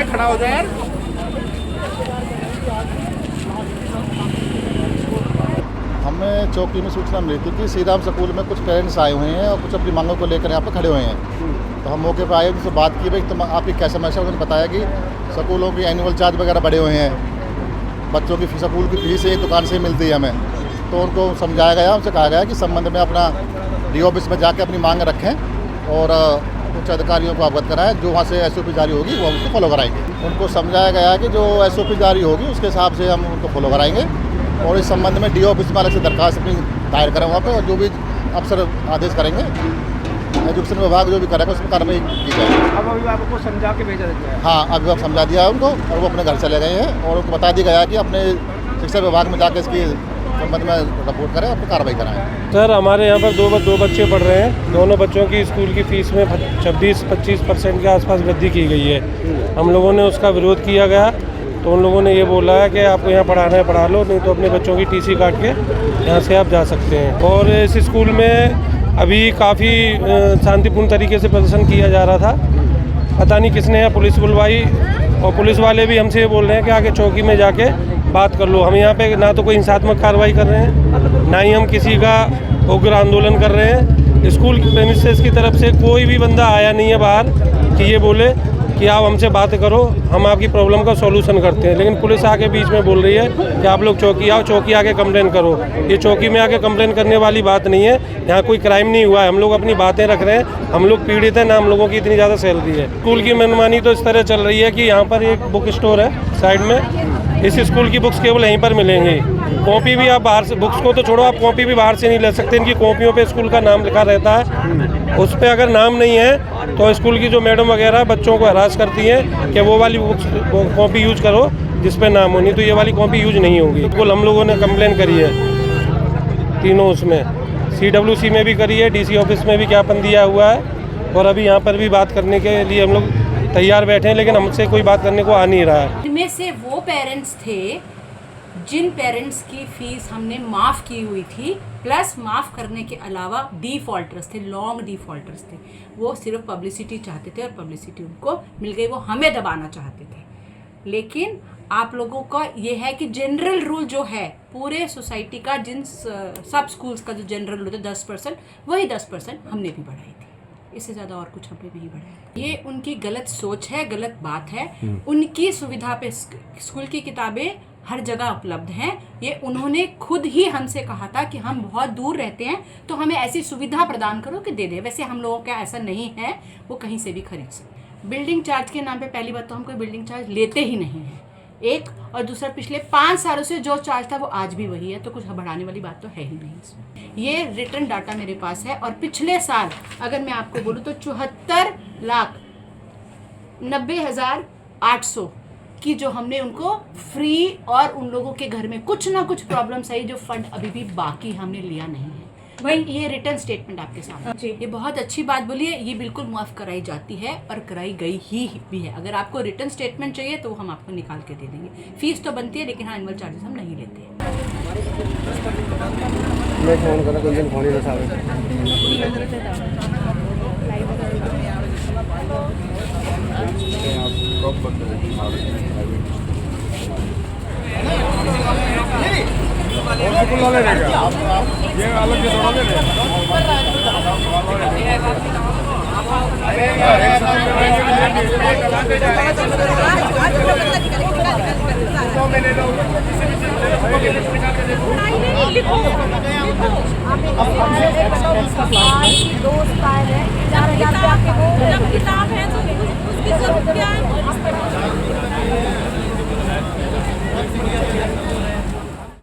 खड़ा हो जाए यार। हमें चौकी में सूचना मिली थी कि श्री राम स्कूल में कुछ पेरेंट्स आए हुए हैं और कुछ अपनी मांगों को लेकर यहाँ पर खड़े हुए हैं। तो हम मौके पर आए, उनसे बात की भाई तो आपकी क्या समस्या। उन्होंने बताया कि स्कूलों की एनुअल चार्ज वगैरह बढ़े हुए हैं, बच्चों की स्कूल की फीस एक दुकान से ही मिलती है हमें। तो उनको समझाया गया, उनसे कहा गया कि संबंध में अपना डी ऑफिस में जाके अपनी मांग रखें और उच्च अधिकारियों को अवगत कराएं। जो वहाँ से SOP जारी होगी वो उसको फॉलो कराएंगे। उनको समझाया गया कि जो SOP जारी होगी उसके हिसाब से हम उनको फॉलो कराएंगे और इस संबंध में डी ऑफिस में अलग से दरखास्त अपनी दायर करें वहाँ पर, और जो भी अफसर आदेश करेंगे, एजुकेशन विभाग जो भी करेगा उसमें कार्रवाई की जाएगी। अब अभिभावक को समझा के भेजा जाता है। हाँ, अभिभावक समझा दिया है उनको और वो अपने घर चले गए हैं और उनको बता दिया गया कि अपने शिक्षा विभाग में जाकर इसकी संबंध में रिपोर्ट करें, अपनी कार्रवाई कराएं। सर, हमारे यहाँ पर दो बच्चे पढ़ रहे हैं। दोनों बच्चों की स्कूल की फ़ीस में 26-25% के आसपास वृद्धि की गई है। हम लोगों ने उसका विरोध किया गया तो उन लोगों ने ये बोला है कि आपको यहाँ पढ़ाना है पढ़ा लो, नहीं तो अपने बच्चों की TC काट के यहाँ से आप जा सकते हैं। और इस स्कूल में अभी काफ़ी शांतिपूर्ण तरीके से प्रदर्शन किया जा रहा था। पता नहीं किसने यहाँ पुलिस बुलवाई और पुलिस वाले भी हमसे ये बोल रहे हैं कि आगे चौकी में जाके बात कर लो। हम यहाँ पे ना तो कोई हिंसात्मक कार्रवाई कर रहे हैं, ना ही हम किसी का उग्र आंदोलन कर रहे हैं। स्कूल प्रेमिसेस की तरफ से कोई भी बंदा आया नहीं है बाहर कि ये बोले कि आप हमसे बात करो, हम आपकी प्रॉब्लम का सॉल्यूशन करते हैं। लेकिन पुलिस आके बीच में बोल रही है कि आप लोग चौकी आओ, चौकी आके कंप्लेन करो। ये चौकी में आके कंप्लेन करने वाली बात नहीं है। यहाँ कोई क्राइम नहीं हुआ है, हम लोग अपनी बातें रख रहे हैं। हम लोग पीड़ित हैं ना, हम लोगों की इतनी ज़्यादा सैलरी है। स्कूल की मनमानी तो इस तरह चल रही है कि यहाँ पर एक बुक स्टोर है साइड में, इस स्कूल की बुक्स केवल यहीं पर मिलेंगी। कॉपी भी आप बाहर से, बुक्स को तो छोड़ो, आप कॉपी भी बाहर से नहीं ले सकते। इनकी कॉपियों पे स्कूल का नाम लिखा रहता है, उस पर अगर नाम नहीं है तो स्कूल की जो मैडम वगैरह बच्चों को हरास करती हैं कि वो वाली बुक्स कॉपी यूज करो जिस पे नाम हो, नहीं तो ये वाली कॉपी यूज नहीं होगी। बिल्कुल हम लोगों ने कंप्लेन करी है तीनों, उसमें CWC में भी करी है, DC ऑफिस में भी ज्ञापन दिया हुआ है और अभी यहाँ पर भी बात करने के लिए हम लोग तैयार बैठे हैं, लेकिन हमसे कोई बात करने को आ नहीं रहा है। इनमें से वो पेरेंट्स थे जिन पेरेंट्स की फीस हमने माफ़ की हुई थी, प्लस माफ़ करने के अलावा डिफ़ॉल्टर्स थे, लॉन्ग डिफ़ॉल्टर्स थे। वो सिर्फ पब्लिसिटी चाहते थे और पब्लिसिटी उनको मिल गई, वो हमें दबाना चाहते थे। लेकिन आप लोगों का ये है कि जनरल रूल जो है पूरे सोसाइटी का, जिन सब स्कूल्स का जो जनरल रूल है 10%, वही 10% हमने भी बढ़ाई थी। इससे ज़्यादा और कुछ हमने नहीं बढ़ाया। ये उनकी गलत सोच है, गलत बात है। उनकी सुविधा पे स्कूल की किताबें हर जगह उपलब्ध हैं। ये उन्होंने खुद ही हमसे कहा था कि हम बहुत दूर रहते हैं तो हमें ऐसी सुविधा प्रदान करो कि दे दे। वैसे हम लोगों का ऐसा नहीं है, वो कहीं से भी खरीद सकते। बिल्डिंग चार्ज के नाम पे पहली बात तो हम कोई बिल्डिंग चार्ज लेते ही नहीं हैं, एक, और दूसरा पिछले 5 सालों से जो चार्ज था वो आज भी वही है, तो कुछ बढ़ाने वाली बात तो है ही नहीं इसमें। ये रिटर्न डाटा मेरे पास है और पिछले साल अगर मैं आपको बोलूँ तो 74,90,800 की जो हमने उनको फ्री, और उन लोगों के घर में कुछ ना कुछ प्रॉब्लम्स आई जो फंड अभी भी बाकी हमने लिया नहीं है। वही ये रिटर्न स्टेटमेंट आपके सामने, ये बहुत अच्छी बात बोली है, ये बिल्कुल मुआफ़ कराई जाती है और कराई गई ही भी है। अगर आपको रिटर्न स्टेटमेंट चाहिए तो हम आपको निकाल के दे देंगे। फीस तो बनती है लेकिन हाँ, एनुअल चार्जेस हम नहीं लेते हैं। ये अलग से थोड़ा ले किताब है तो उसकी जरूरत क्या है?